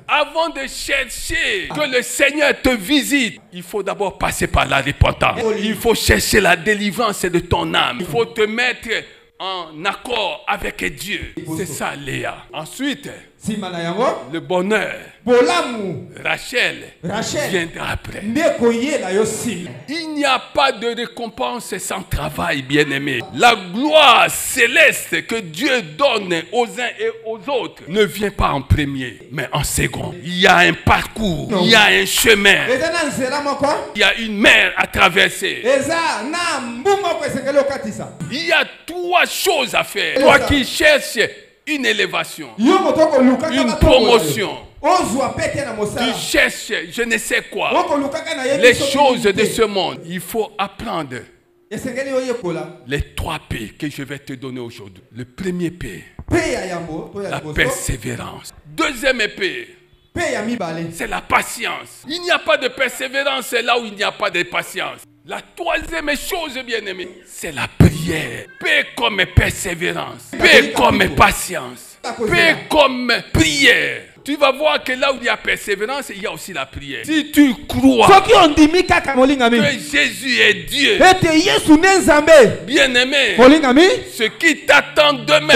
Avant de chercher que le Seigneur te visite, il faut d'abord passer par la repentance. Il faut chercher la délivrance de ton âme. Il faut te mettre en accord avec Dieu. C'est ça, Léa. Ensuite, le bonheur, Rachel viendra après. Il n'y a pas de récompense sans travail, bien-aimé. La gloire céleste que Dieu donne aux uns et aux autres ne vient pas en premier, mais en second. Il y a un parcours, il y a un chemin, il y a une mer à traverser. Il y a trois choses à faire. Toi qui cherches une élévation, une promotion, tu cherches je ne sais quoi, les choses de ce monde. Il faut apprendre les 3 P que je vais te donner aujourd'hui. Le premier P, la persévérance. Deuxième P, c'est la patience. Il n'y a pas de persévérance là où il n'y a pas de patience. La troisième chose, bien-aimé, c'est la prière. Paix comme persévérance. Paix comme patience. Paix comme prière. Tu vas voir que là où il y a persévérance, il y a aussi la prière. Si tu crois que Jésus est Dieu, bien-aimé, ce qui t'attend demain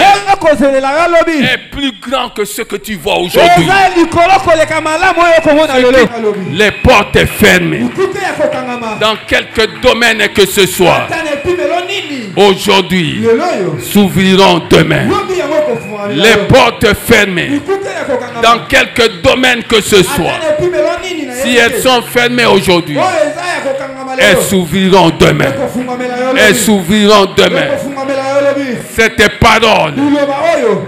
est plus grand que ce que tu vois aujourd'hui. Les portes sont fermées. Dans quelque domaine que ce soit, aujourd'hui, s'ouvriront demain. Les portes fermées. Dans quelque domaine que ce soit, si elles sont fermées aujourd'hui, elles s'ouvriront demain. Elles s'ouvriront demain. Cette parole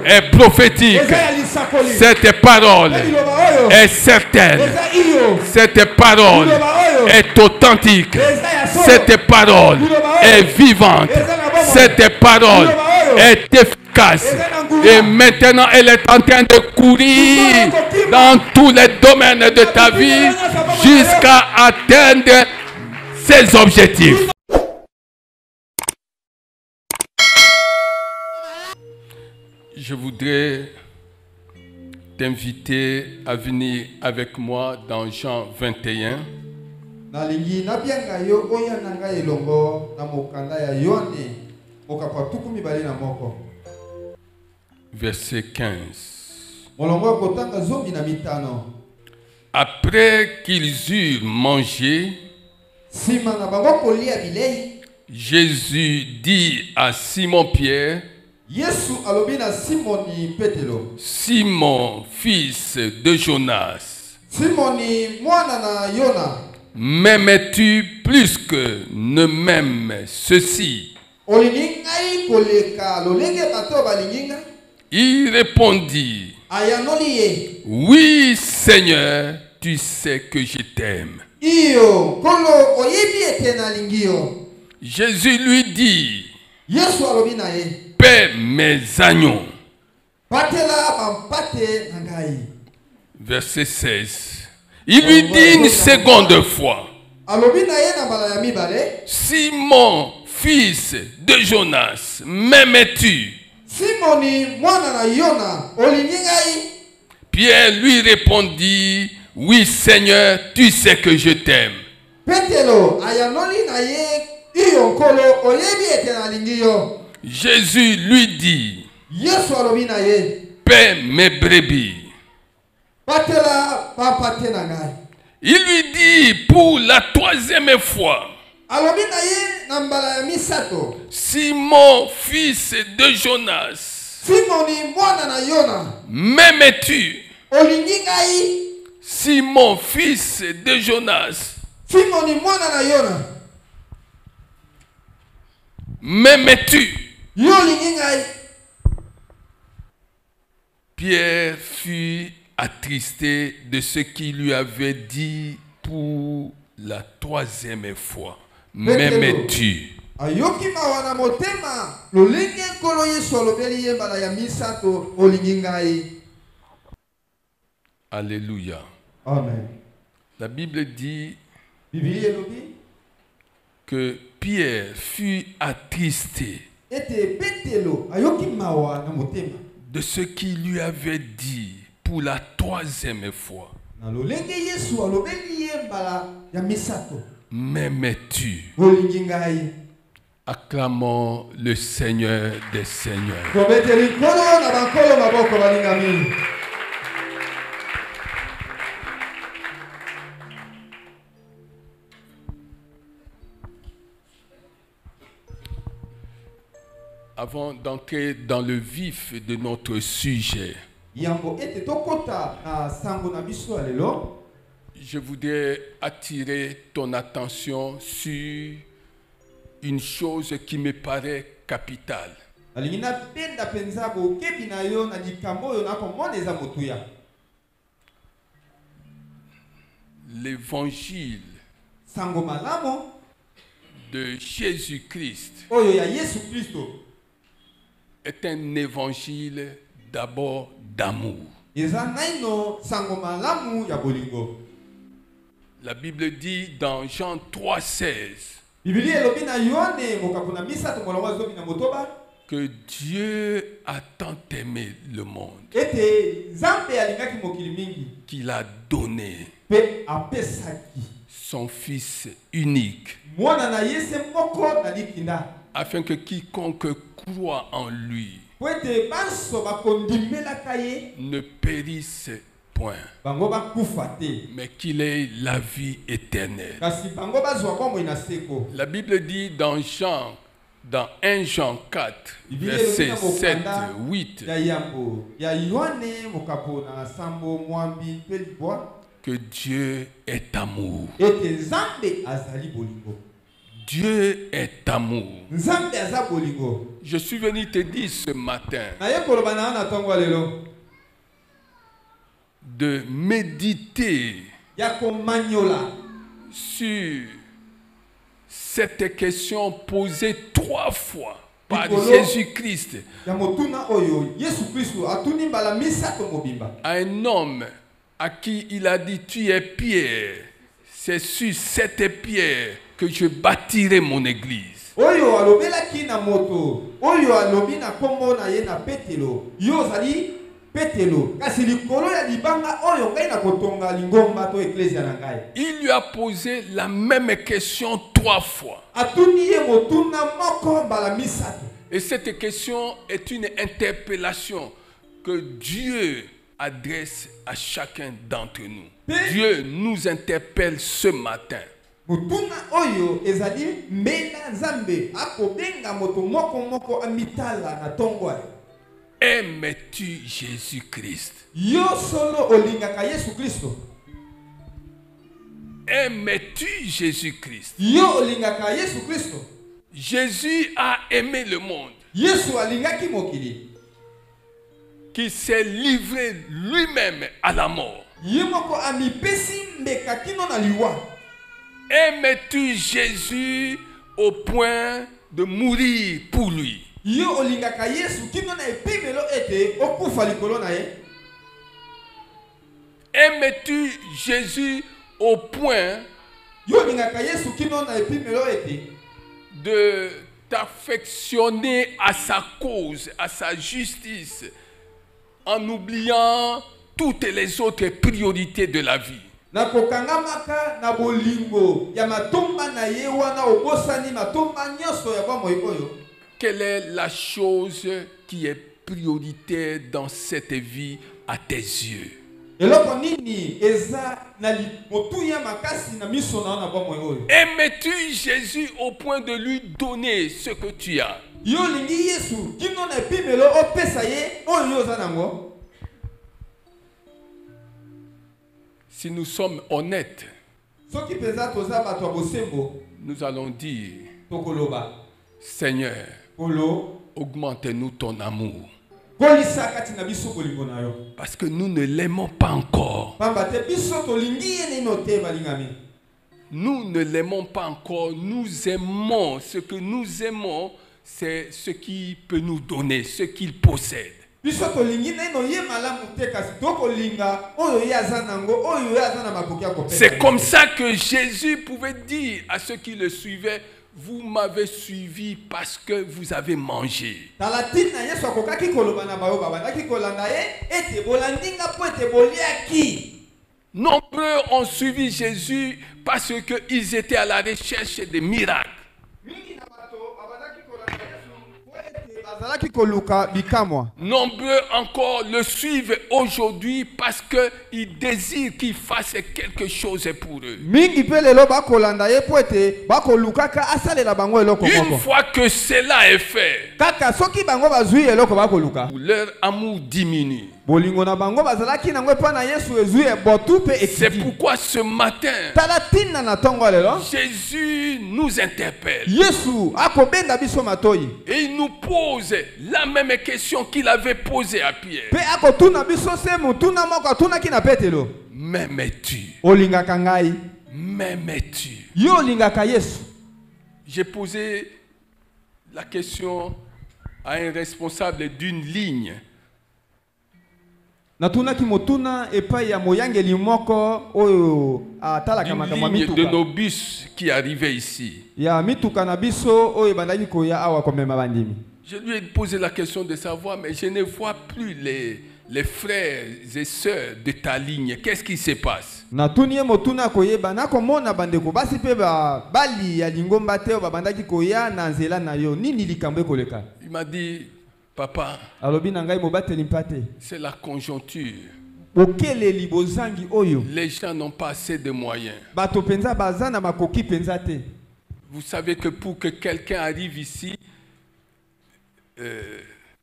est prophétique. Cette parole est certaine. Cette parole est authentique. Cette parole est vivante. Cette parole est efficace. Et maintenant, elle est en train de courir dans tous les domaines de ta vie jusqu'à atteindre ses objectifs. Je voudrais t'inviter à venir avec moi dans Jean 21. Verset 15. Après qu'ils eurent mangé, Jésus dit à Simon-Pierre, Simon, fils de Jonas, m'aimes-tu plus que ne m'aime ceci? Il répondit, oui, Seigneur, tu sais que je t'aime. Jésus lui dit, paie mes agneaux. Verset 16. Il lui dit une seconde fois, Simon, fils de Jonas, m'aimes-tu? Pierre lui répondit, oui, Seigneur, tu sais que je t'aime. Jésus lui dit, paie mes brebis. Il lui dit pour la 3e fois, Simon, fils de Jonas, m'aimes-tu? Simon, fils de Jonas, m'aimes-tu? Pierre fut attristé de ce qu'il lui avait dit pour la 3e fois. M'aimes-tu? Alléluia. Amen. La Bible dit que Pierre fut attristé de ce qu'il lui avait dit pour la 3e fois. M'aimes-tu? Acclamons le Seigneur des Seigneurs. Avant d'entrer dans le vif de notre sujet, je voudrais attirer ton attention sur une chose qui me paraît capitale. L'évangile de Jésus-Christ est un évangile d'abord d'amour. La Bible dit dans Jean 3,16 que Dieu a tant aimé le monde qu'il a donné son Fils unique afin que quiconque croit en lui ne périsse point, mais qu'il ait la vie éternelle. La Bible dit dans 1 Jean 4, versets 7, 8, que Dieu est amour. Dieu est amour. Je suis venu te dire ce matin de méditer sur cette question posée 3 fois par Jésus-Christ à un homme à qui il a dit: tu es Pierre, c'est sur cette pierre que je bâtirai mon église. Il lui a posé la même question 3 fois. Et cette question est une interpellation que Dieu adresse à chacun d'entre nous. Dieu nous interpelle ce matin. Aimes-tu Jésus-Christ? Aimes-tu Jésus-Christ? Jésus a aimé le monde, qui s'est livré lui-même à la mort. Aimes-tu Jésus au point de mourir pour lui? Aimes-tu Jésus au point de t'affectionner à sa cause, à sa justice, en oubliant toutes les autres priorités de la vie? Quelle est la chose qui est prioritaire dans cette vie à tes yeux? Aimes-tu Jésus au point de lui donner ce que tu as? Si nous sommes honnêtes, nous allons dire: Seigneur, augmente-nous ton amour. Parce que nous ne l'aimons pas encore. Nous ne l'aimons pas encore. Nous aimons. Ce que nous aimons, c'est ce qu'il peut nous donner, ce qu'il possède. C'est comme ça que Jésus pouvait dire à ceux qui le suivaient: vous m'avez suivi parce que vous avez mangé. Nombreux ont suivi Jésus parce qu'ils étaient à la recherche des miracles. Nombreux encore le suivent aujourd'hui parce qu'ils désirent qu'il fasse quelque chose pour eux. Une fois que cela est fait, leur amour diminue. C'est pourquoi ce matin, Jésus nous interpelle. Et il nous pose la même question qu'il avait posée à Pierre. M'aimes-tu? M'aimes-tu? J'ai posé la question à un responsable d'une ligne. Une ligne de nos bus qui arrivait ici. Je lui ai posé la question de savoir, mais je ne vois plus les frères et sœurs de ta ligne. Qu'est-ce qui se passe? Il m'a dit, papa, c'est la conjoncture. Les gens n'ont pas assez de moyens. Vous savez que pour que quelqu'un arrive ici,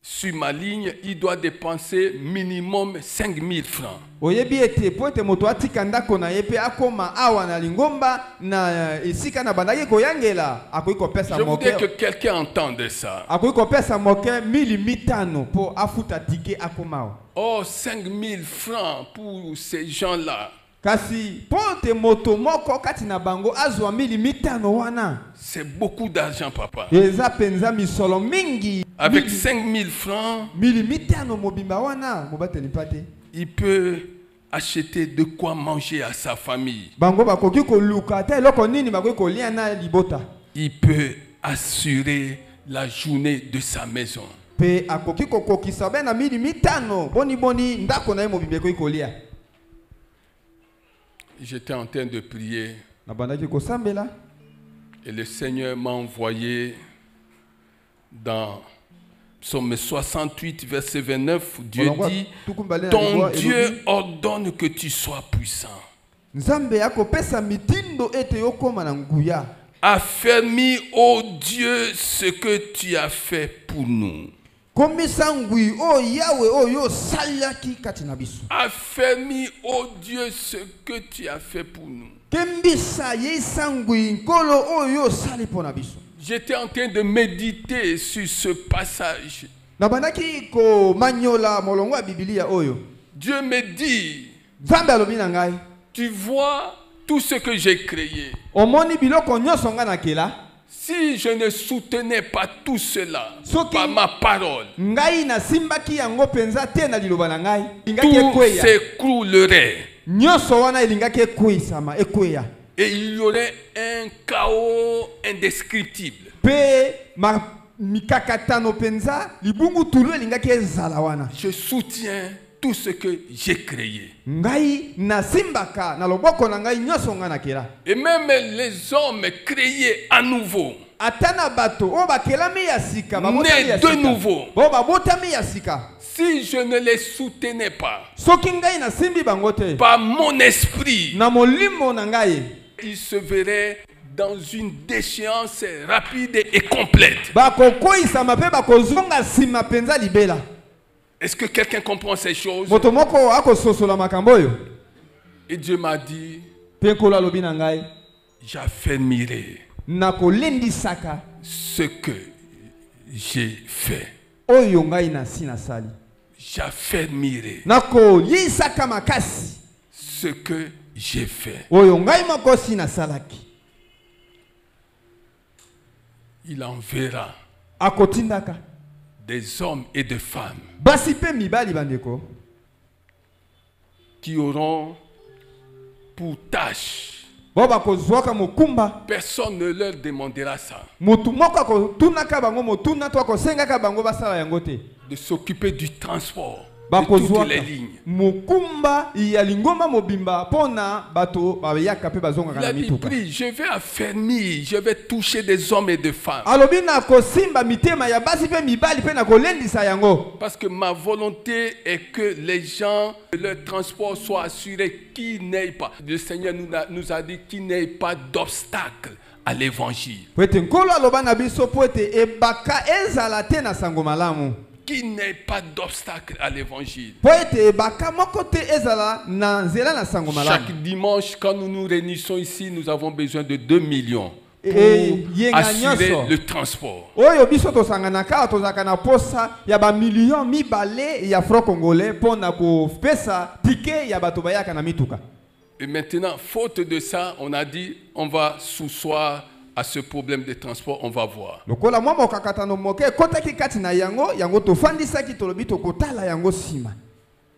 sur ma ligne, il doit dépenser minimum 5 000 francs. Je voudrais que quelqu'un entende ça. Oh, 5 000 francs pour ces gens-là. C'est beaucoup d'argent, papa. Avec 5 000 francs, il peut acheter de quoi manger à sa famille. Il peut assurer la journée de sa maison. J'étais en train de prier et le Seigneur m'a envoyé dans Psaume 68, verset 29. Dieu dit, ton Dieu ordonne que tu sois puissant. Affermis, ô Dieu, ce que tu as fait pour nous. Affermis, ô Dieu, ce que tu as fait pour nous. J'étais en train de méditer sur ce passage. Dieu me dit, tu vois tout ce que j'ai créé. Si je ne soutenais pas tout cela par ma parole, tout s'écroulerait. Et il y aurait un chaos indescriptible. Je soutiens tout ce que j'ai créé. Et même les hommes créés à nouveau, nés de nouveau, si je ne les soutenais pas par mon esprit, ils se verraient dans une déchéance rapide et complète. Est-ce que quelqu'un comprend ces choses? Et Dieu m'a dit, j'affermirai ce que j'ai fait. J'affermirai ce que j'ai fait. Il enverra des hommes et des femmes qui auront pour tâche Personne ne leur demandera ça. De s'occuper du transport. De toutes les lignes. Il a dit, prie, je vais affermir, je vais toucher des hommes et des femmes. Parce que ma volonté est que les gens, leur transport soit assuré, qu'il n'ait pas. Le Seigneur nous a dit qu'il n'ait pas d'obstacle à l'évangile. Qu'il n'ait pas d'obstacle à l'évangile. Chaque dimanche, quand nous nous réunissons ici, nous avons besoin de 2 millions pour assurer le transport. Et maintenant, faute de ça, on a dit on va s'asseoir à ce problème de transport, on va voir.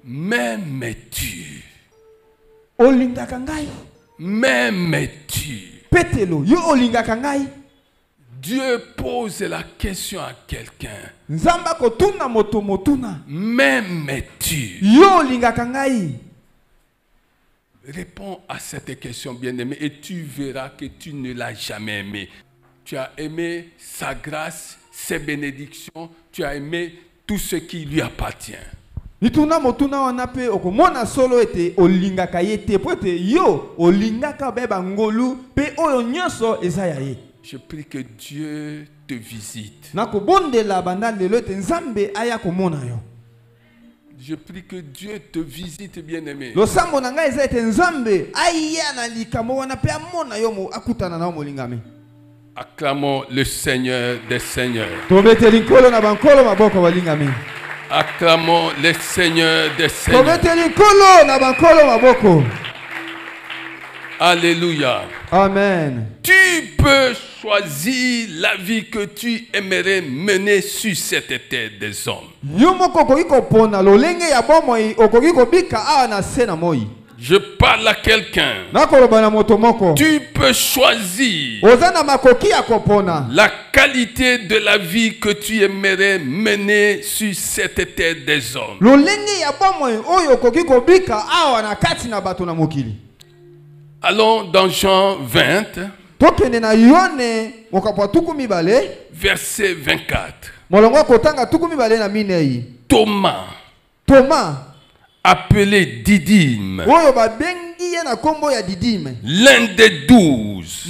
M'aimes-tu? M'aimes-tu? Dieu pose la question à quelqu'un. M'aimes-tu? Réponds à cette question, bien-aimé, et tu verras que tu ne l'as jamais aimé. Tu as aimé sa grâce, ses bénédictions, tu as aimé tout ce qui lui appartient. Je prie que Dieu te visite. Je prie que Dieu te visite, bien-aimé. Acclamons le Seigneur des Seigneurs. Acclamons le Seigneur des Seigneurs. Alléluia. Amen. Tu peux choisir la vie que tu aimerais mener sur cette terre des hommes. Je parle à quelqu'un. Tu peux choisir la qualité de la vie que tu aimerais mener sur cette terre des hommes. Allons dans Jean 20, verset 24. Thomas, appelé Didyme, l'un des 12,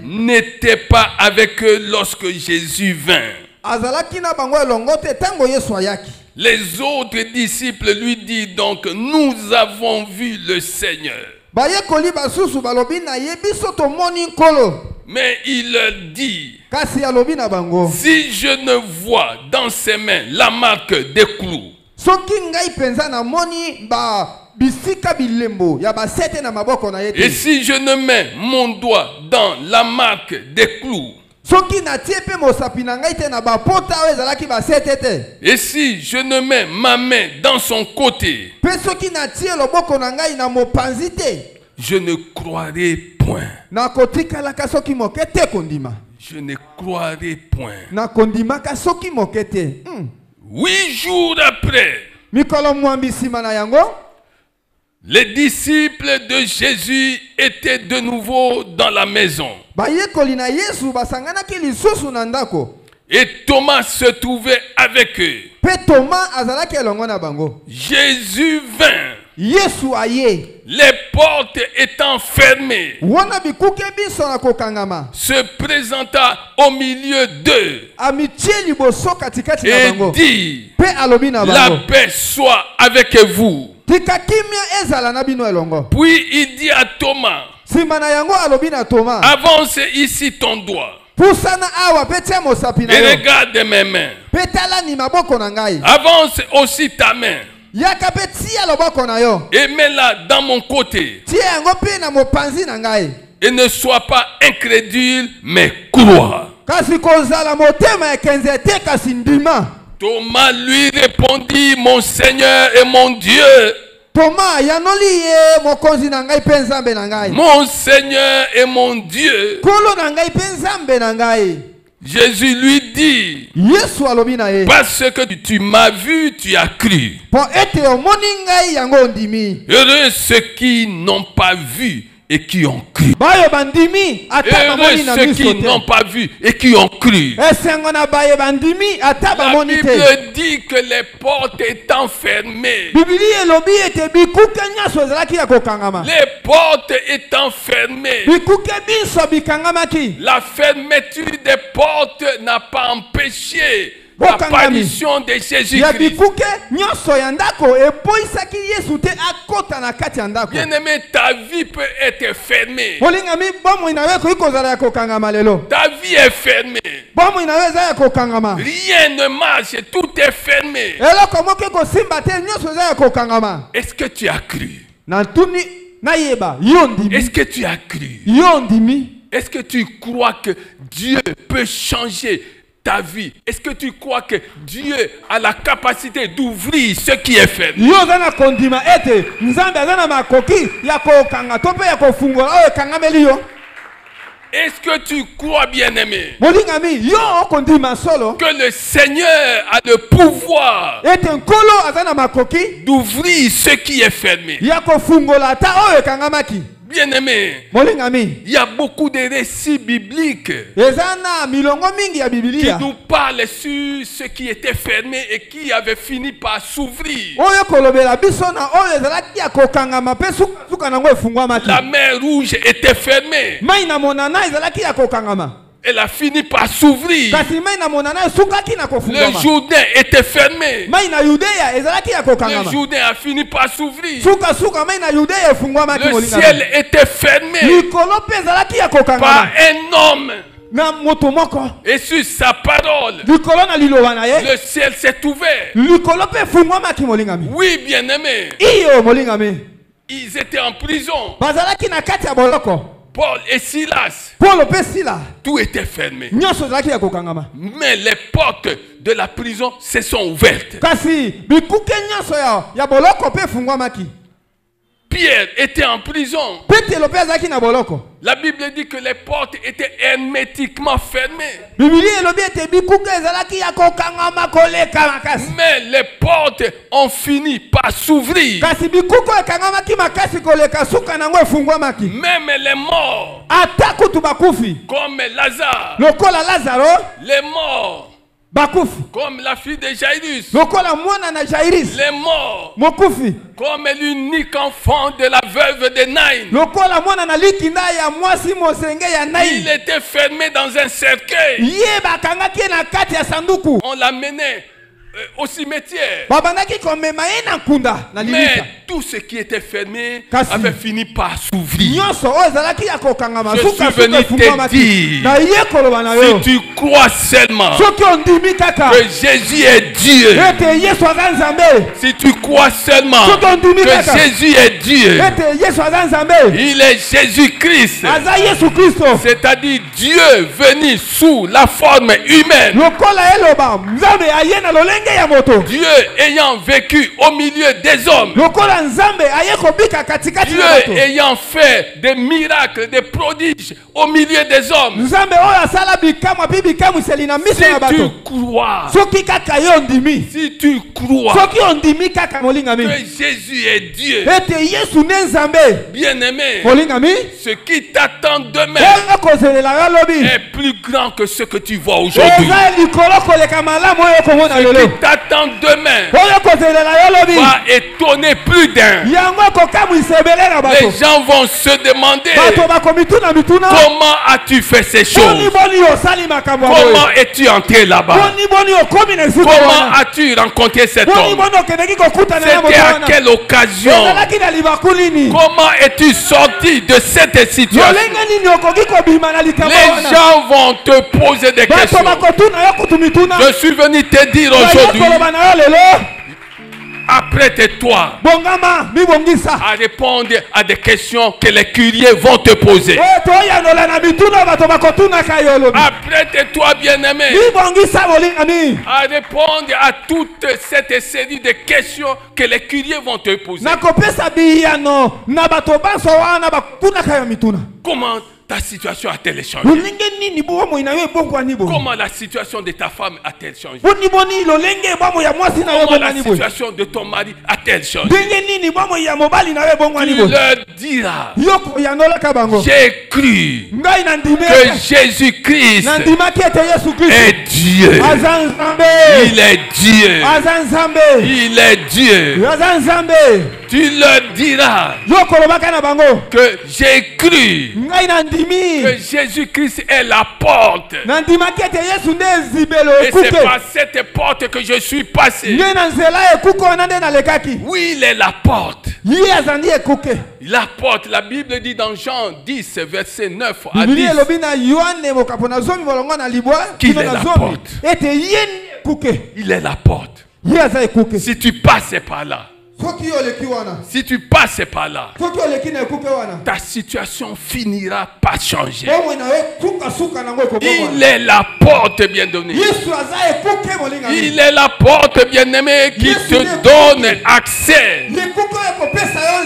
n'était pas avec eux lorsque Jésus vint. Les autres disciples lui disent donc, nous avons vu le Seigneur. Mais il leur dit, si je ne vois dans ses mains la marque des clous, et si je ne mets mon doigt dans la marque des clous, et si je ne mets ma main dans son côté, je ne croirai point. Je ne croirai point. 8 jours après, les disciples de Jésus étaient de nouveau dans la maison. Et Thomas se trouvait avec eux. Jésus vint. Les portes étant fermées, se présenta au milieu d'eux et dit, la paix soit avec vous. Puis il dit à Thomas, avance ici ton doigt et regarde mes mains. Avance aussi ta main et mets-la dans mon côté. Et ne sois pas incrédule, mais crois. Thomas lui répondit, mon Seigneur et mon Dieu. Mon Seigneur et mon Dieu. Jésus lui dit, parce que tu m'as vu, tu as cru. Heureux ceux qui n'ont pas vu et qui ont cru. Heureux ceux qui n'ont pas vu et qui ont cru. La Bible dit que les portes étant fermées, les portes étant fermées, la fermeture des portes n'a pas empêché l'apparition de Jésus-Christ. Bien-aimé, ta vie peut être fermée. Ta vie est fermée. Rien ne marche, tout est fermé. Est-ce que tu as cru? Est-ce que tu as cru? Est-ce que tu crois que Dieu peut changer ta vie? Est-ce que tu crois que Dieu a la capacité d'ouvrir ce qui est fermé? Est-ce que tu crois, bien-aimé, que le Seigneur a le pouvoir d'ouvrir ce qui est fermé? Bien-aimé, il y a beaucoup de récits bibliques qui nous parlent sur ce qui était fermé et qui avait fini par s'ouvrir. La mer Rouge était fermée. Elle a fini par s'ouvrir. Le Jourdain était fermé. Le Jourdain a fini par s'ouvrir. Le ciel était fermé par un homme. Et sur sa parole, le ciel s'est ouvert. Oui, bien-aimé. Ils étaient en prison. Paul et Silas, tout était fermé. Mais les portes de la prison se sont ouvertes. Pierre était en prison. La Bible dit que les portes étaient hermétiquement fermées. Mais les portes ont fini par s'ouvrir. Même les morts, comme Lazare, les morts, comme la fille de Jairus, les morts, comme l'unique enfant de la veuve de Naïn, il était fermé dans un cercueil. On l'a mené au cimetière. Mais tout ce qui était fermé avait fini par s'ouvrir. Je suis venu te dire, si tu crois seulement que Jésus est Dieu, si tu crois seulement que Jésus est Dieu, il est Jésus-Christ, c'est-à-dire Dieu venu sous la forme humaine. Dieu ayant vécu au milieu des hommes, Dieu ayant fait des miracles, des prodiges au milieu des hommes. Si tu crois que Jésus est Dieu, bien-aimé, ce qui t'attend demain est plus grand que ce que tu vois aujourd'hui. Ce qui t'attend demain va étonner plus d'un. Les gens vont se demander, comment as-tu fait ces choses? Comment es-tu entré là-bas? Comment as-tu rencontré cet homme? C'était à quelle occasion? Comment es-tu sorti de cette situation? Les gens vont te poser des questions. Je suis venu te dire aujourd'hui, Apprête-toi à répondre à des questions que les curieux vont te poser. Apprête-toi, bien-aimé, à répondre à toute cette série de questions que les curieux vont te poser. Comment ta situation a-t-elle changé? Comment la situation de ta femme a-t-elle changé? Comment la situation de ton mari a-t-elle changé? Tu leur diras, j'ai cru que Jésus-Christ est Dieu. Il est Dieu. Il est Dieu. Tu leur diras que j'ai cru que Jésus-Christ est la porte. Et c'est par cette porte que je suis passé. Oui, il est la porte. La porte, la Bible dit dans Jean 10, verset 9 à 10, qu'il est la porte. Il est la porte. Si tu passes par là, si tu passes par là, ta situation finira par changer. Il est la porte, bien-aimé. Il est la porte, bien-aimé, qui te donne accès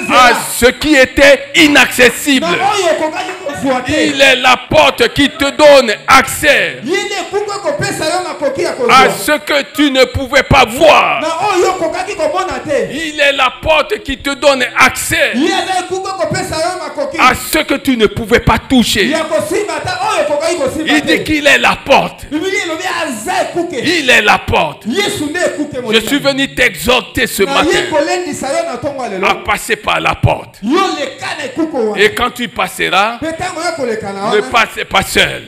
à ce qui était inaccessible. Il est la porte qui te donne accès à ce que tu ne pouvais pas voir. Il est la porte qui te donne accès à ce que tu ne pouvais pas toucher. Il dit qu'il est la porte. Il est la porte. Je suis venu t'exhorter ce matin à passer par la porte. Et quand tu passeras, ne passe pas seul.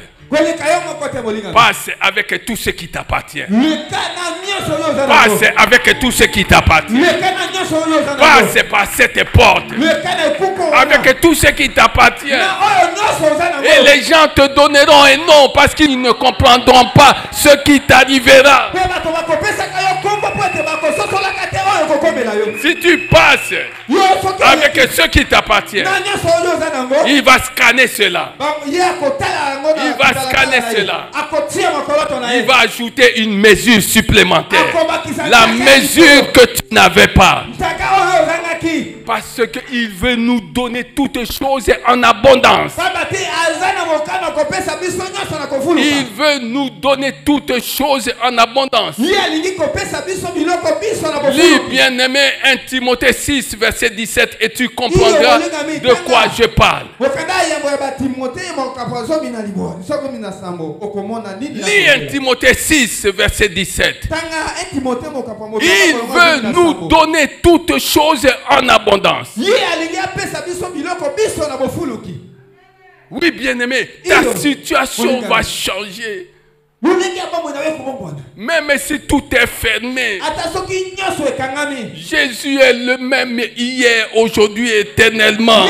Passe avec tout ce qui t'appartient. Passe avec tout ce qui t'appartient. Passe par cette porte avec tout ce qui t'appartient. Et les gens te donneront un nom parce qu'ils ne comprendront pas ce qui t'arrivera. Si tu passes avec ce qui t'appartient, il va scanner cela. Il va scanner cela. Il va ajouter une mesure supplémentaire. La mesure que tu n'avais pas. Parce qu'il veut nous donner toutes choses en abondance. Il veut nous donner toutes choses en abondance. Lis, bien-aimé, 1 Timothée 6, verset 17, et tu comprendras de quoi je parle. Lis 1 Timothée 6, verset 17. Il veut nous donner toutes choses en abondance. Oui, bien-aimé, ta situation va changer. Même si tout est fermé, Jésus est le même hier, aujourd'hui, éternellement.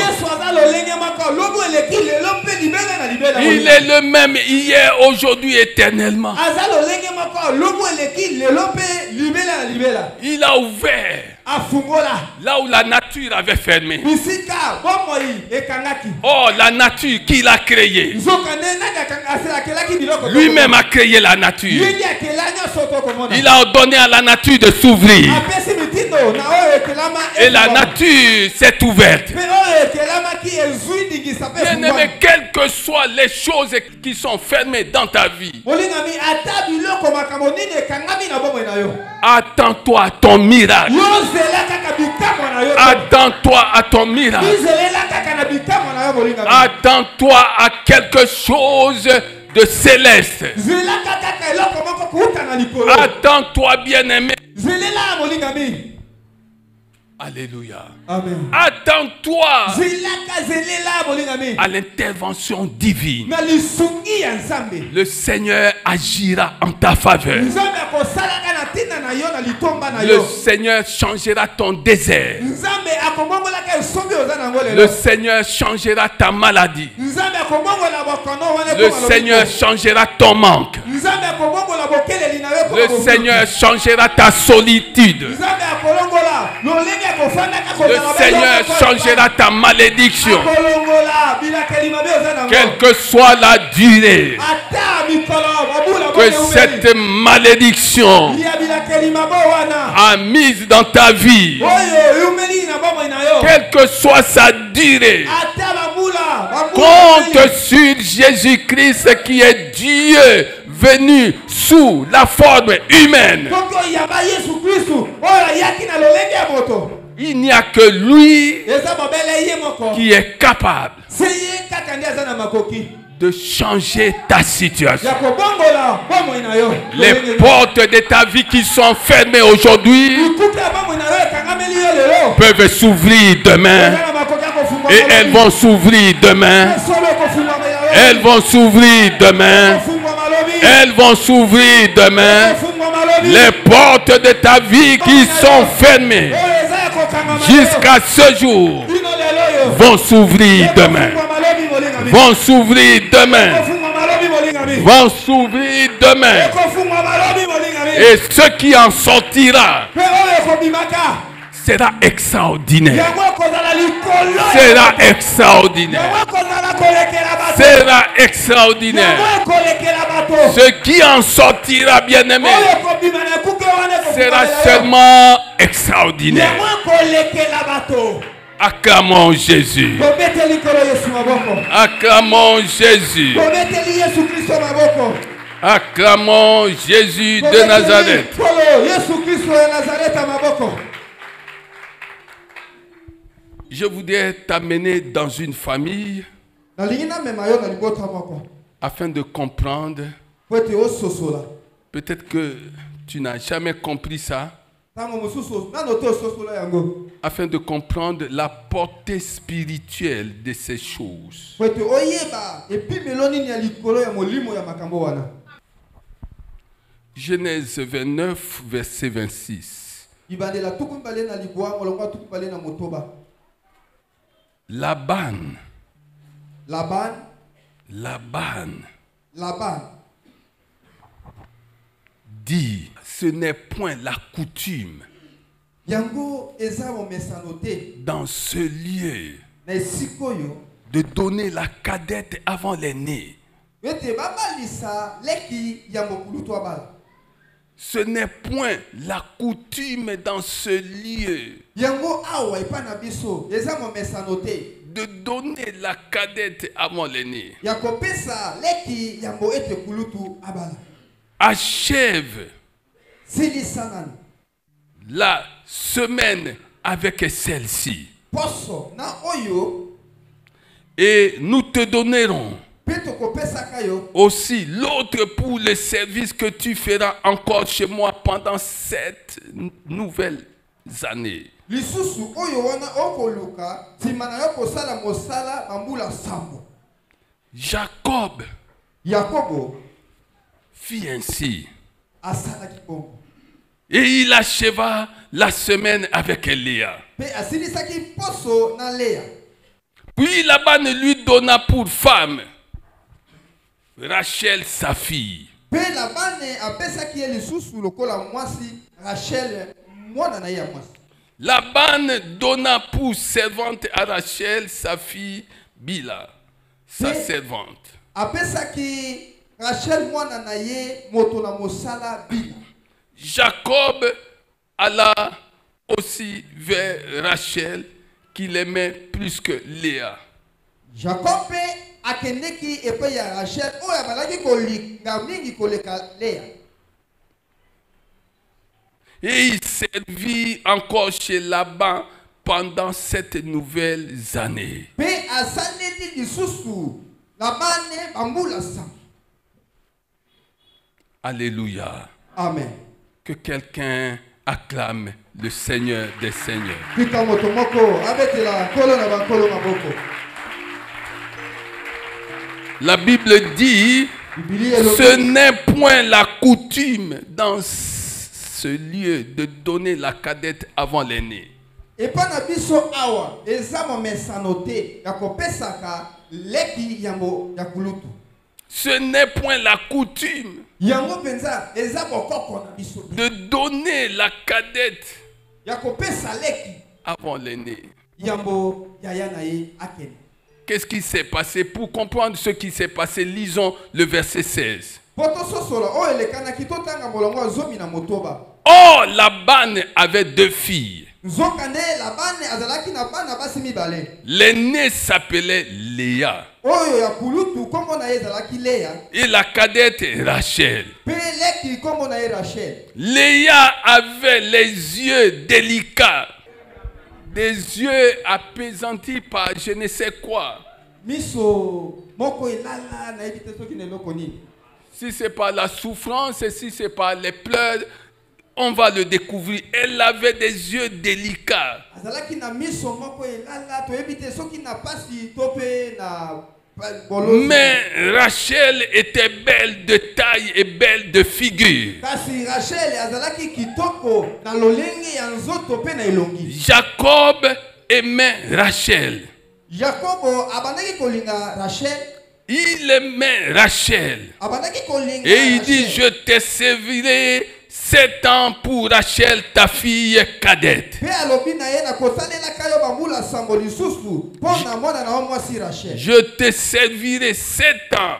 Il est le même hier, aujourd'hui, éternellement. Il a ouvert là où la nature avait fermé. Oh, la nature qu'il a créée. Lui-même a créé la nature. Il a ordonné à la nature de s'ouvrir. Et la nature s'est ouverte. Bien-aimé, quelles que soient les choses qui sont fermées dans ta vie, attends-toi à ton miracle. Attends-toi à ton miracle. Attends-toi à quelque chose de céleste. Attends-toi, bien-aimé. Alléluia. Amen. Attends-toi à l'intervention divine. Le Seigneur agira en ta faveur. Le Seigneur changera ton désert. Le Seigneur changera ta maladie. Le Seigneur changera ton manque. Le Seigneur changera ta solitude. Le Seigneur changera ta malédiction. Quelle que soit la durée que cette malédiction a mise dans ta vie, quelle que soit sa durée, compte sur Jésus-Christ qui est Dieu venu sous la forme humaine. Il n'y a que lui qui est capable de changer ta situation. Les portes de ta vie qui sont fermées aujourd'hui peuvent s'ouvrir demain. Et elles vont s'ouvrir demain. Elles vont s'ouvrir demain. Elles vont s'ouvrir demain. Les portes de ta vie qui sont fermées jusqu'à ce jour vont s'ouvrir demain. Vont s'ouvrir demain. Vont s'ouvrir demain. Et ce qui en sortira sera extraordinaire. Sera extraordinaire. Sera extraordinaire. Ce qui en sortira, bien-aimé, sera seulement extraordinaire. Acclamons Jésus. Acclamons Jésus. Acclamons Jésus de Nazareth. Je voudrais t'amener dans une famille afin de comprendre. Peut-être que tu n'as jamais compris ça. Afin de comprendre la portée spirituelle de ces choses. Genèse 29, verset 26. Laban dit, ce n'est point la coutume dans ce lieu de donner la cadette avant l'aîné. Ce n'est point la coutume dans ce lieu de donner la cadette avant l'aîné. Achève la semaine avec celle-ci. Et nous te donnerons aussi l'autre pour le service que tu feras encore chez moi pendant 7 nouvelles années. Jacob fit ainsi. Et il acheva la semaine avec Léa. Puis Laban lui donna pour femme Rachel sa fille. Laban donna pour servante à Rachel sa fille Bila, sa servante. Jacob alla aussi vers Rachel qu'il aimait plus que Léa. Jacob et il servit encore chez Laban pendant 7 nouvelles années. Alléluia. Amen. Que quelqu'un acclame le Seigneur des Seigneurs. La Bible dit, ce n'est point la coutume dans ce lieu de donner la cadette avant l'aîné. Ce n'est point la coutume de donner la cadette avant l'aîné. Qu'est-ce qui s'est passé? Pour comprendre ce qui s'est passé, lisons le verset 16. Oh, Laban avait 2 filles. L'aînée s'appelait Léa. Et la cadette Rachel. Léa avait les yeux délicats, des yeux apaisantis par je ne sais quoi. Si c'est pas la souffrance, si c'est pas les pleurs, on va le découvrir. Elle avait des yeux délicats. Mais Rachel était belle de taille et belle de figure. Jacob aimait Rachel. Il aimait Rachel. Et il dit, je te servirai 7 ans pour Rachel, ta fille cadette. Je te servirai 7 ans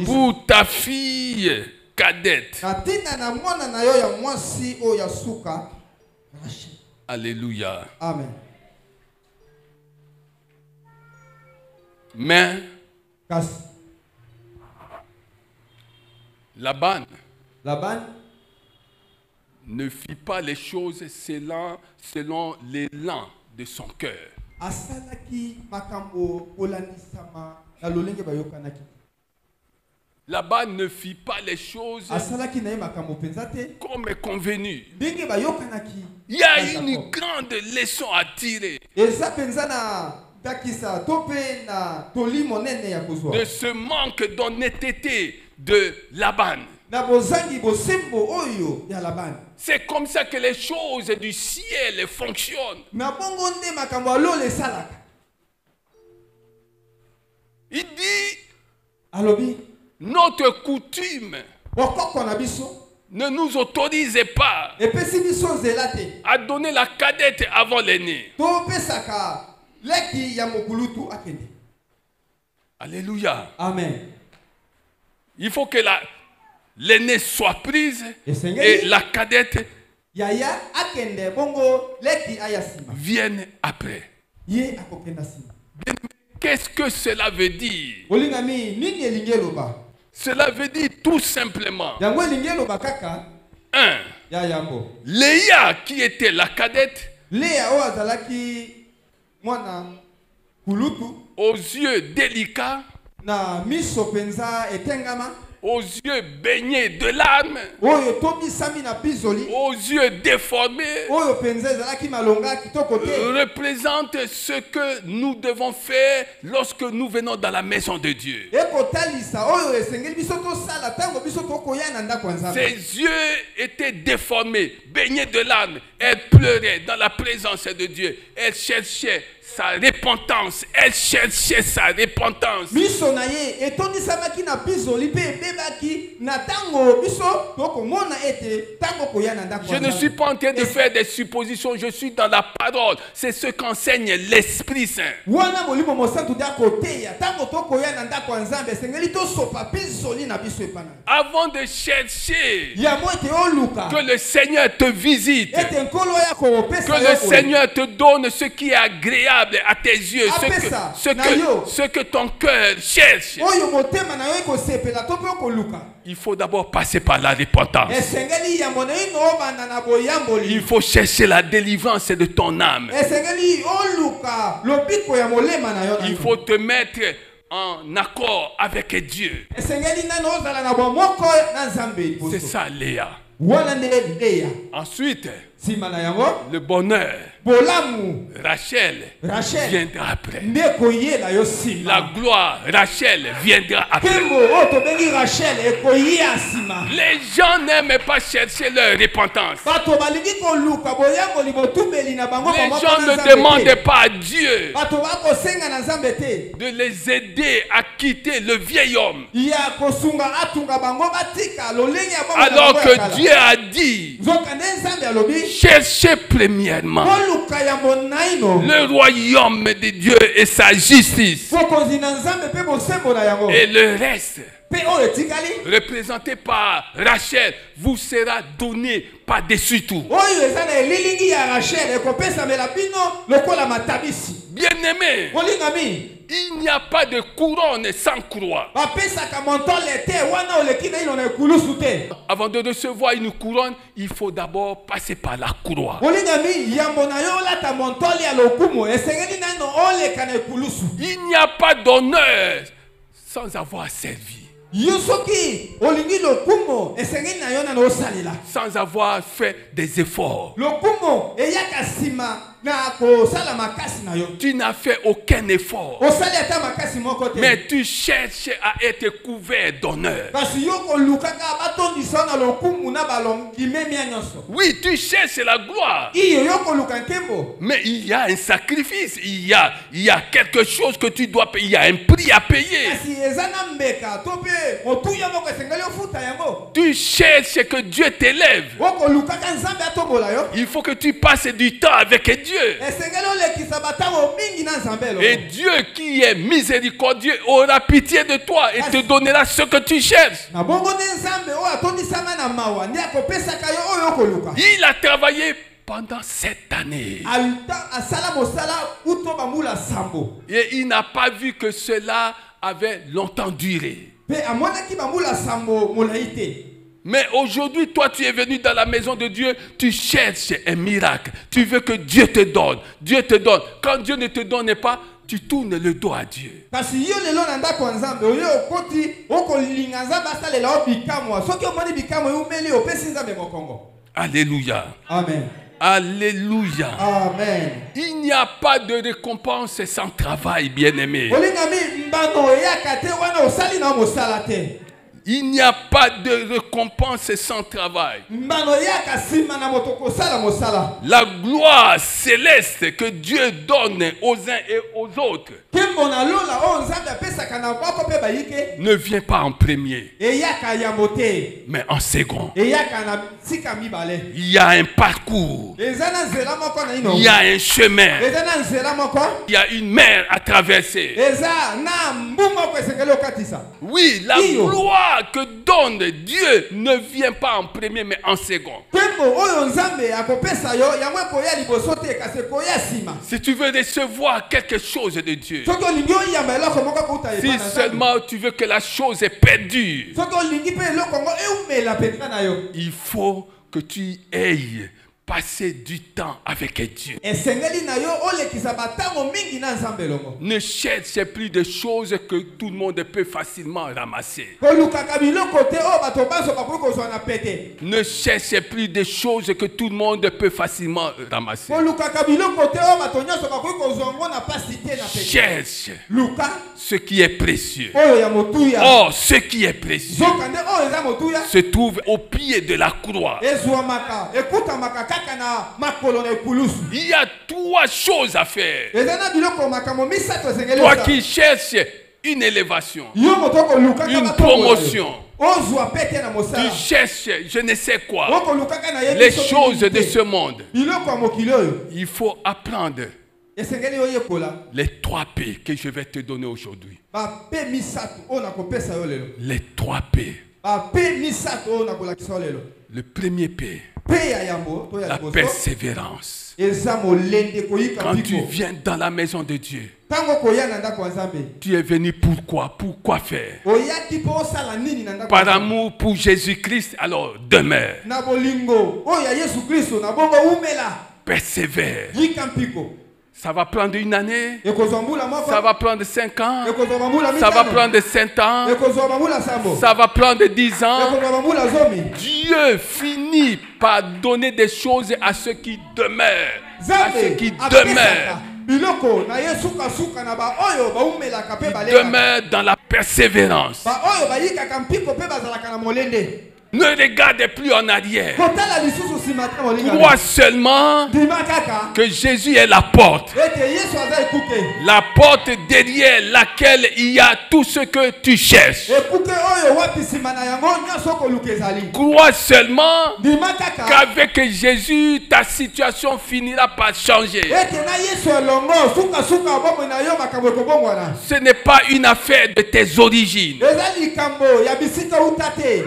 pour ta fille cadette. Alléluia. Amen. Mais Laban ne fit pas les choses selon l'élan de son cœur. Laban ne fit pas les choses comme convenu. Il y a une grande leçon à tirer de ce manque d'honnêteté de Laban. C'est comme ça que les choses du ciel fonctionnent. Il dit, notre coutume ne nous autorise pas à donner la cadette avant l'aîné. Alléluia. Amen. Il faut que l'aînée soit prise et la cadette vienne après. Qu'est-ce que cela veut dire? Cela veut dire tout simplement, 1. Léa qui était la cadette, aux yeux délicats, aux yeux baignés de larmes, aux yeux déformés, représente ce que nous devons faire lorsque nous venons dans la maison de Dieu. Ses yeux étaient déformés, baignés de larmes. Elle pleurait dans la présence de Dieu. Elle cherchait sa repentance. Elle cherchait sa repentance. Je ne suis pas en train de faire des suppositions. Je suis dans la parole. C'est ce qu'enseigne l'Esprit Saint. Avant de chercher que le Seigneur te visite, que le Seigneur te donne ce qui est agréable à tes yeux, ce que ton cœur cherche, il faut d'abord passer par la repentance. Il faut chercher la délivrance de ton âme. Il faut te mettre en accord avec Dieu. C'est ça, Léa. Ensuite, Le bonheur, Rachel viendra après. La gloire, Rachel viendra après. Les gens n'aiment pas chercher leur repentance. Les gens ne demandent pas à Dieu de les aider à quitter le vieil homme. Alors que Dieu a dit, cherchez premièrement le royaume de Dieu et sa justice. Et le reste, représenté par Rachel, vous sera donné par-dessus tout. Bien-aimé, il n'y a pas de couronne sans croix. Avant de recevoir une couronne, il faut d'abord passer par la croix. Il n'y a pas d'honneur sans avoir servi. Sans avoir fait des efforts. Tu n'as fait aucun effort. Mais tu cherches à être couvert d'honneur. Oui, tu cherches la gloire. Mais il y a un sacrifice. Il y a quelque chose que tu dois payer. Il y a un prix à payer. Tu cherches que Dieu t'élève. Il faut que tu passes du temps avec Dieu. Et Dieu qui est miséricordieux aura pitié de toi et te donnera ce que tu cherches. Il a travaillé pendant 7 années. Et il n'a pas vu que cela avait longtemps duré. Mais aujourd'hui, toi, tu es venu dans la maison de Dieu, tu cherches un miracle. Tu veux que Dieu te donne. Dieu te donne. Quand Dieu ne te donne pas, tu tournes le dos à Dieu. Alléluia. Amen. Alléluia. Amen. Il n'y a pas de récompense sans travail, bien-aimé. Il n'y a pas de récompense sans travail. La gloire céleste que Dieu donne aux uns et aux autres ne vient pas en premier, mais en second. Il y a un parcours, il y a un chemin, il y a une mer à traverser. Oui, la gloire que donne Dieu ne vient pas en premier mais en second. Si tu veux recevoir quelque chose de Dieu, si seulement tu veux que la chose est perdue, il faut que tu ailles passer du temps avec Dieu. Ne cherche plus de choses que tout le monde peut facilement ramasser. Ne cherche plus de choses que tout le monde peut facilement ramasser. Cherche ce qui est précieux. Or, ce qui est précieux se trouve au pied de la croix. Il y a 3 choses à faire. Toi qui cherches une élévation, une promotion, tu cherches je ne sais quoi, les choses de ce monde, il faut apprendre les 3 P que je vais te donner aujourd'hui. Les 3 P. Le premier P, la persévérance. Quand tu viens dans la maison de Dieu, tu es venu pourquoi? Pourquoi faire? Par amour pour Jésus-Christ, alors demeure. Persévère. Ça va prendre une année. Ça va prendre 5 ans. Ça va prendre 7 ans. Ça va prendre 10 ans. Dieu finit par donner des choses à ceux qui demeurent. À ceux qui demeurent. Demeure dans la persévérance. Ne regardez plus en arrière. Crois seulement que Jésus est la porte. La porte derrière laquelle il y a tout ce que tu cherches. Crois seulement qu'avec Jésus, ta situation finira par changer. Ce n'est pas une affaire de tes origines.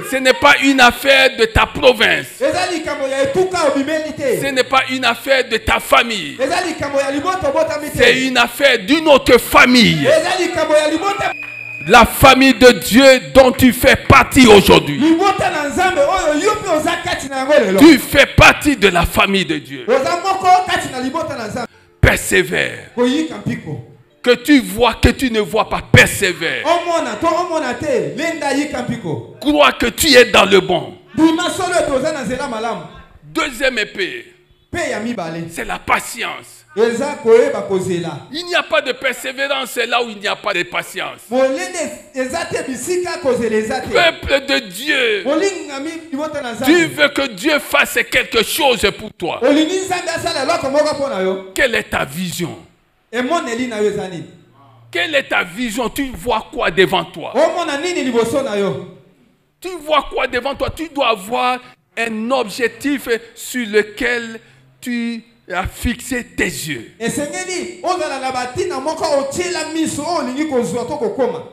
Ce n'est pas une affaire de ta province. Ce n'est pas une affaire de ta famille. C'est une affaire d'une autre famille. La famille de Dieu dont tu fais partie aujourd'hui. Tu fais partie de la famille de Dieu. Persévère. Que tu vois, que tu ne vois pas, persévère. Crois que tu es dans le bon. Deuxième épée, c'est la patience. Il n'y a pas de persévérance là où il n'y a pas de patience. Peuple de Dieu, tu veux que Dieu fasse quelque chose pour toi. Quelle est ta vision? Quelle est ta vision? Tu vois quoi devant toi? Tu vois quoi devant toi? Tu dois avoir un objectif sur lequel tu as fixé tes yeux.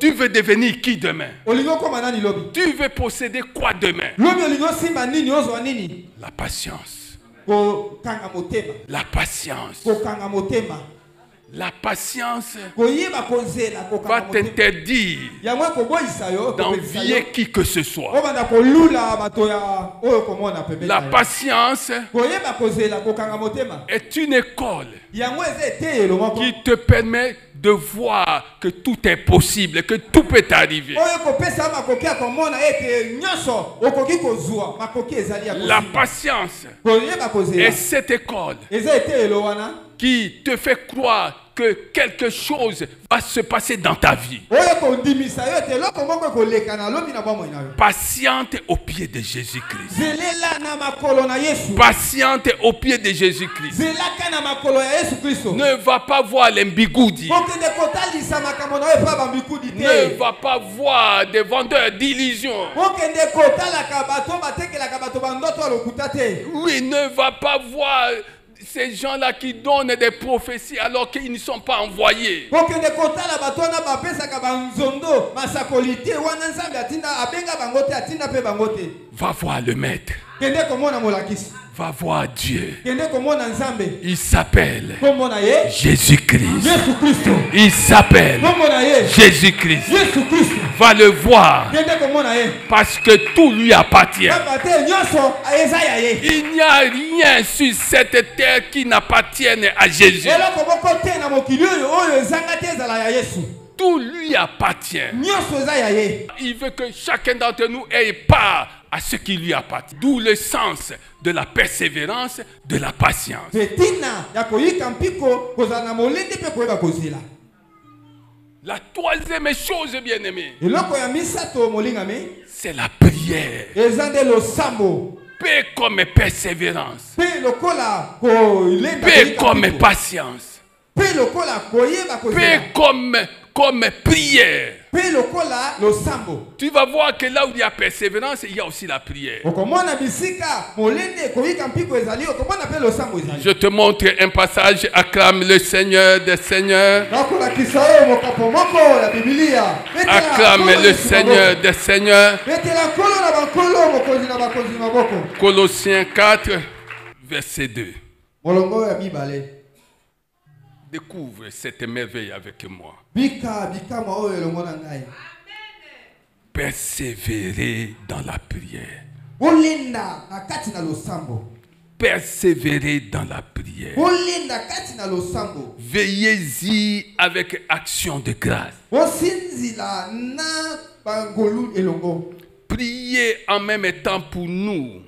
Tu veux devenir qui demain? Tu veux posséder quoi demain? La patience. La patience. La patience va t'interdire d'envier qui que ce soit. La patience est une école qui te permet de voir que tout est possible, que tout peut arriver. La patience est cette école qui te fait croire que quelque chose va se passer dans ta vie. Patiente au pied de Jésus-Christ. Patiente au pied de Jésus-Christ. Ne va pas voir les mbigudi. Ne va pas voir des vendeurs d'illusions. Oui, ne va pas voir ces gens-là qui donnent des prophéties alors qu'ils ne sont pas envoyés. Va voir le maître. Va voir Dieu. Il s'appelle Jésus-Christ. Il s'appelle Jésus-Christ. Va le voir parce que tout lui appartient. Il n'y a rien sur cette terre qui n'appartienne à Jésus. Tout lui appartient. Il veut que chacun d'entre nous ait part à ce qui lui appartient. D'où le sens de la persévérance, de la patience. La troisième chose, bien-aimé, c'est la prière. Paix comme persévérance. Paix comme patience. Paix comme prière. Tu vas voir que là où il y a persévérance, il y a aussi la prière. Je te montre un passage. Acclame le Seigneur des Seigneurs. Acclame le Seigneur des Seigneurs. Colossiens 4, verset 2. Découvre cette merveille avec moi. Persévérer dans la prière. Persévérez dans la prière. Veillez-y avec action de grâce. Priez en même temps pour nous,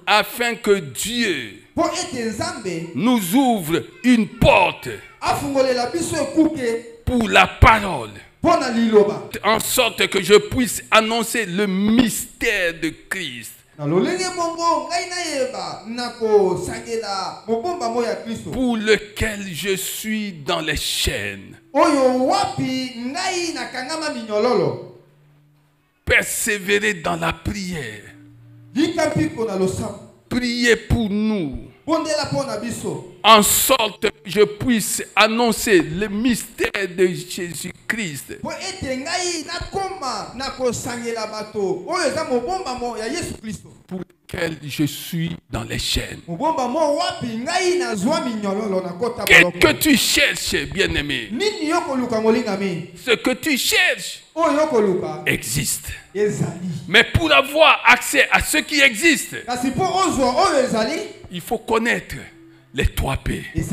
afin que Dieu nous ouvre une porte pour la parole, en sorte que je puisse annoncer le mystère de Christ, pour lequel je suis dans les chaînes. Persévérez dans la prière. Priez pour nous, en sorte que je puisse annoncer le mystère de Jésus-Christ, pour lequel je suis dans les chaînes. Qu'est-ce que tu cherches, bien-aimé? Ce que tu cherches existe. Mais pour avoir accès à ce qui existe, il faut connaître les 3 P. Les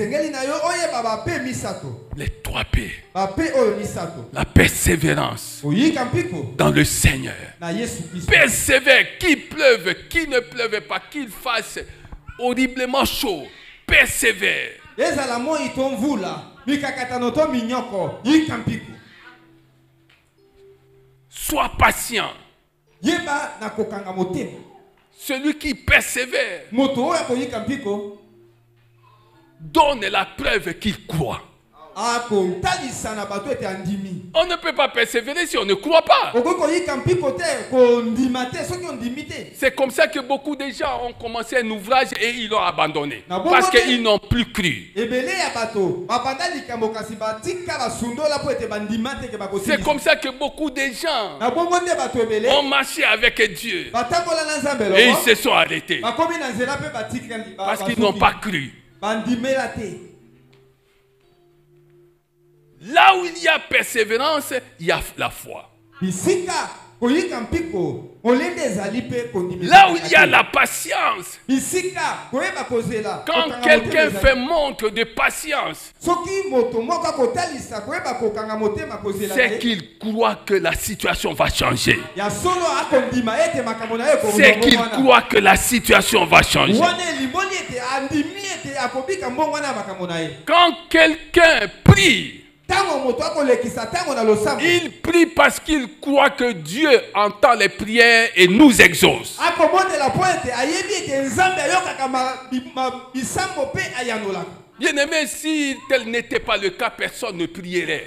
3 P. La persévérance dans le Seigneur. Persévère, qu'il pleuve, qu'il ne pleuve pas, qu'il fasse horriblement chaud. Persévère. Sois patient. Celui qui persévère donne la preuve qu'il croit. On ne peut pas persévérer si on ne croit pas. C'est comme ça que beaucoup de gens ont commencé un ouvrage et ils l'ont abandonné. Parce qu'ils n'ont plus cru. C'est comme ça que beaucoup de gens ont marché avec Dieu. Et ils se sont arrêtés. Parce qu'ils n'ont pas cru. Là où il y a persévérance, il y a la foi. Là où il y a la patience, quand quelqu'un fait montre de patience, c'est qu'il croit que la situation va changer. C'est qu'il croit que la situation va changer. Quand quelqu'un prie, il prie parce qu'il croit que Dieu entend les prières et nous exauce. Bien aimé, si tel n'était pas le cas, personne ne prierait.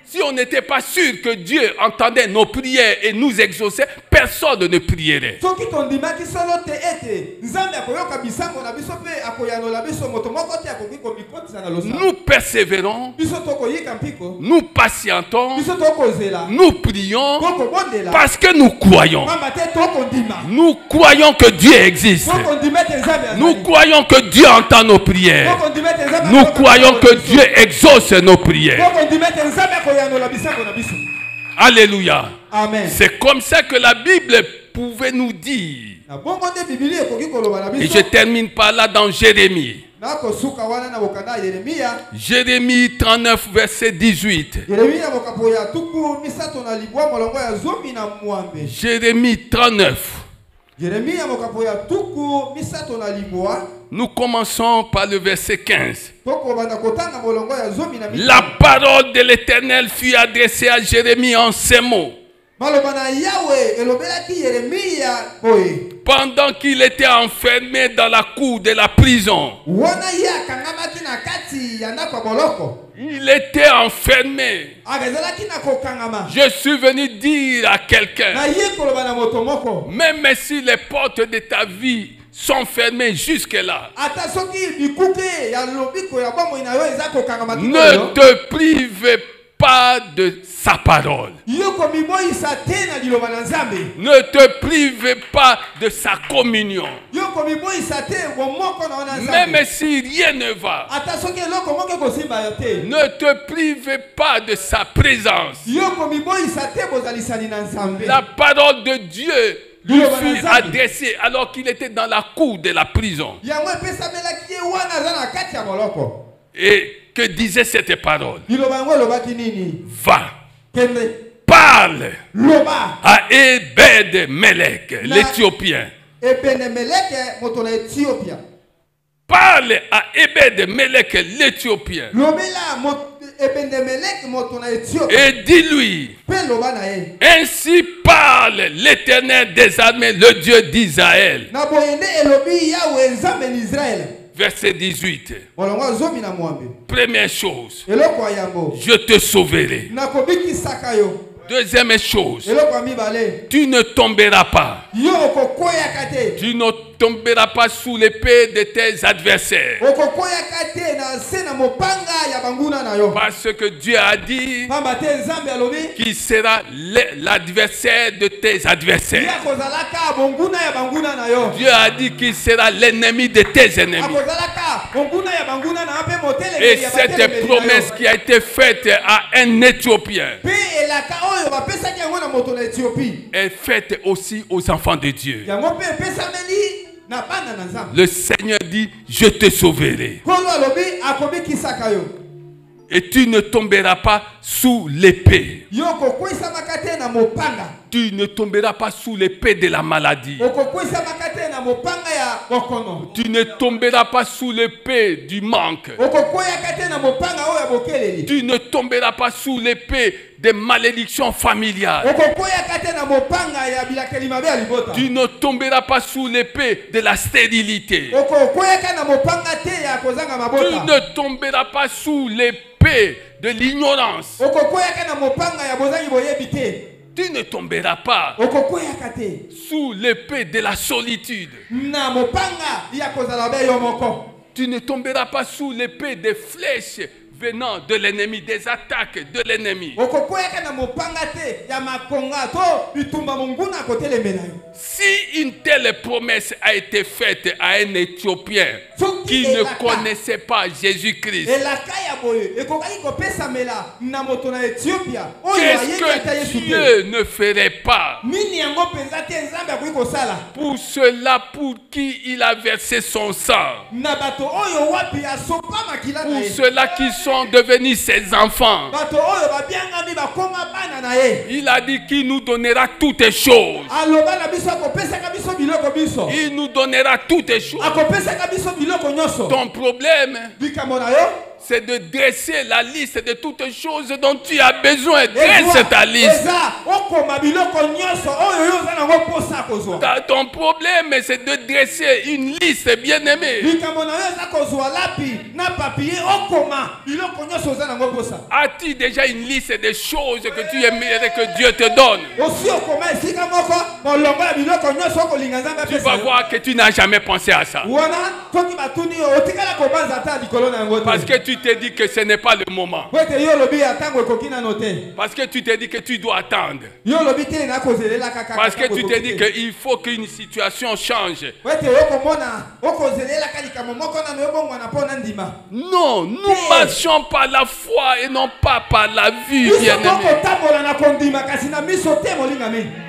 Si on n'était pas sûr que Dieu entendait nos prières et nous exauçait, personne ne prierait. Nous persévérons, nous patientons, nous prions parce que nous croyons. Nous croyons que Dieu existe. Nous croyons que Dieu entend nos prières. Nous croyons que Dieu exauce nos prières. Alléluia. Amen. C'est comme ça que la Bible pouvait nous dire. Et je termine par là dans Jérémie. Jérémie 39, verset 18. Jérémie 39. Nous commençons par le verset 15. La parole de l'Éternel fut adressée à Jérémie en ces mots. Pendant qu'il était enfermé dans la cour de la prison. Il était enfermé. Je suis venu dire à quelqu'un, même si les portes de ta vie sont fermées jusque-là, ne te prive pas de sa parole. Ne te prive pas de sa communion. Même si rien ne va, ne te prive pas de sa présence. La parole de Dieu lui fut adressée alors qu'il était dans la cour de la prison. Et que disait cette parole? Va, parle à Ebed-Melech, l'Éthiopien. Parle à Ebed-Melech, l'Éthiopien. Et dis-lui, ainsi parle l'Éternel des armées, le Dieu d'Israël. Verset 18. Première chose, je te sauverai. Deuxième chose, tu ne tomberas pas. Tu ne tomberas pas sous l'épée de tes adversaires. Parce que Dieu a dit qu'il sera l'adversaire de tes adversaires. Dieu a dit qu'il sera l'ennemi de tes ennemis. Et cette promesse qui a été faite à un Éthiopien est faite aussi aux enfants de Dieu. Le Seigneur dit, je te sauverai. Et tu ne tomberas pas sous l'épée. Tu ne tomberas pas sous l'épée de la maladie. Tu ne tomberas pas sous l'épée du manque. Tu ne tomberas pas sous l'épée des malédictions familiales. Tu ne tomberas pas sous l'épée de la stérilité. Tu ne tomberas pas sous l'épée de l'ignorance. Tu ne tomberas pas sous l'épée de la solitude. Tu ne tomberas pas sous l'épée des flèches venant de l'ennemi, des attaques de l'ennemi. Si une telle promesse a été faite à un Éthiopien qui ne connaissait pas Jésus-Christ, qu'est-ce que Dieu ne ferait pas pour ceux-là pour qui il a versé son sang, pour ceux-là qui sont devenus ses enfants? Il a dit qu'il nous donnera toutes choses. Il nous donnera toutes choses. Ton problème, c'est de dresser la liste de toutes choses dont tu as besoin. Dresse ta liste. Ton problème, c'est de dresser une liste, bien-aimée. As-tu déjà une liste de choses que tu aimerais que Dieu te donne? Tu vas voir que tu n'as jamais pensé à ça. Parce que tu t'es dit que ce n'est pas le moment. Parce que tu t'es dit que tu dois attendre. Parce que tu t'es dit qu'il faut qu'une situation change. Non, nous marchons par la foi et non pas par la vue, bien-aimé.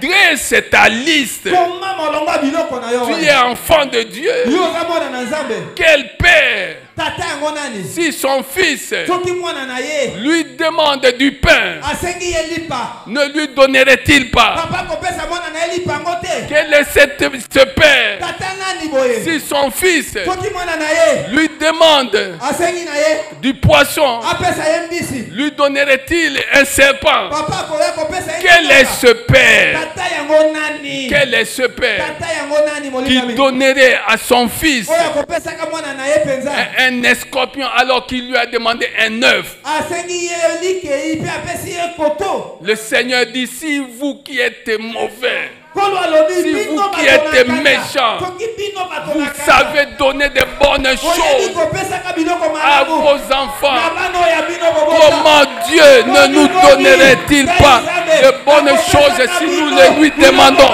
Dresse ta liste. Tu es enfant de Dieu. Quel père, si son fils lui demande du pain, ne lui donnerait-il pas? Quel est ce père, si son fils lui demande du poisson, lui donnerait-il un serpent? Quel est ce père? Quel est ce père qui donnerait à son fils un escorpion alors qu'il lui a demandé un œuf? Le Seigneur dit, si vous qui êtes mauvais, si vous qui êtes méchants, vous savez donner de bonnes choses à vos enfants, comment Dieu ne nous donnerait-il pas de bonnes choses si nous les lui demandons?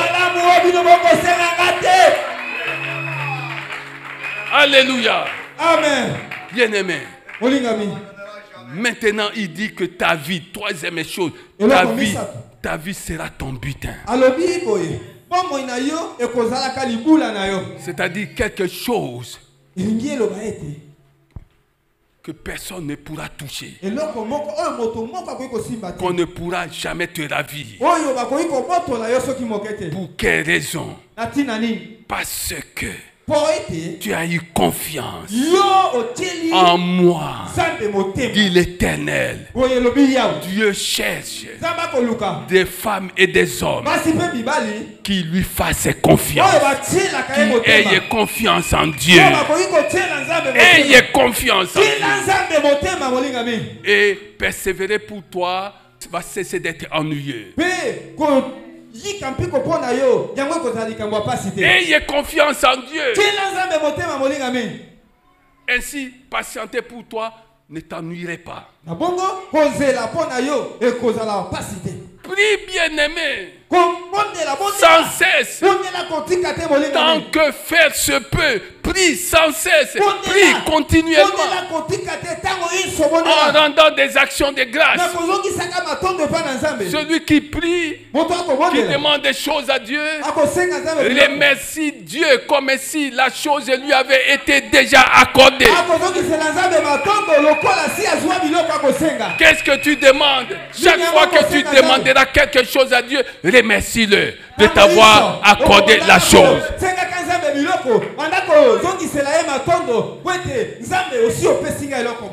Alléluia. Amen. Bien-aimé. Maintenant, il dit que ta vie, troisième chose, ta vie sera ton butin. C'est-à-dire quelque chose que personne ne pourra toucher, qu'on ne pourra jamais te ravir. Pour quelle raison? Parce que tu as eu confiance en moi, dit l'Éternel. Dieu cherche des femmes et des hommes qui lui fassent confiance, qui aient confiance en Dieu. Ayez confiance en Dieu. Et persévérer pour toi va cesser d'être ennuyeux. Ayez confiance en Dieu. Ainsi, patienter pour toi ne t'ennuierait pas. Prie, bien-aimé, sans cesse. Tant que faire se peut, prie sans cesse. Prie continuellement. En rendant des actions de grâce. Celui qui prie, qui demande des choses à Dieu, remercie Dieu comme si la chose lui avait été déjà accordée. Qu'est-ce que tu demandes? Chaque fois que tu demanderas quelque chose à Dieu, remercie-le de t'avoir accordé la chose.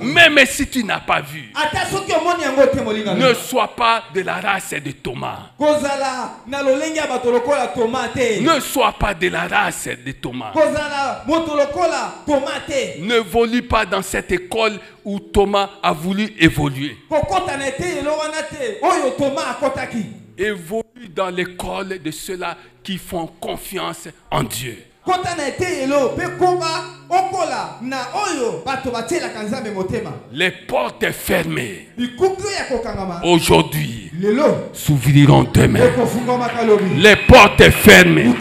Même si tu n'as pas vu, ne sois pas de la race de Thomas. Ne sois pas de la race de Thomas. Ne volue pas dans cette école où Thomas a voulu évoluer. Évolue dans l'école de ceux-là qui font confiance en Dieu. Les portes fermées aujourd'hui s'ouvriront demain. Les portes fermées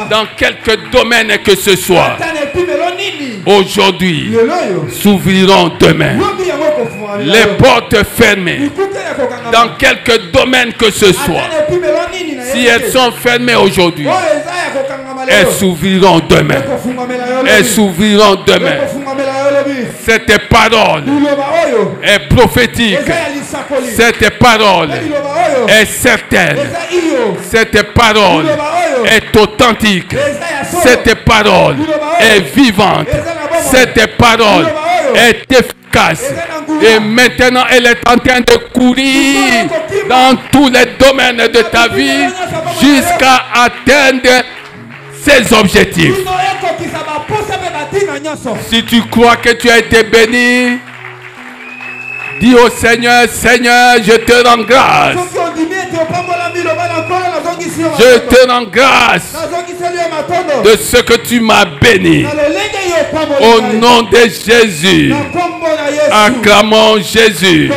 dans quelque domaine que ce soit aujourd'hui s'ouvriront demain. Les portes fermées dans quelque domaine que ce soit, si elles sont fermées aujourd'hui, elles s'ouvriront demain. Elles s'ouvriront demain. Cette parole est prophétique. Cette parole est certaine. Cette parole est authentique. Cette parole est vivante. Cette parole est efficace. Et maintenant, elle est en train de courir dans tous les domaines de ta vie jusqu'à atteindre ses objectifs. Si tu crois que tu as été béni, dis au Seigneur, Seigneur, je te rends grâce. Je te rends grâce de ce que tu m'as béni. Au nom de Jésus, acclamons Jésus.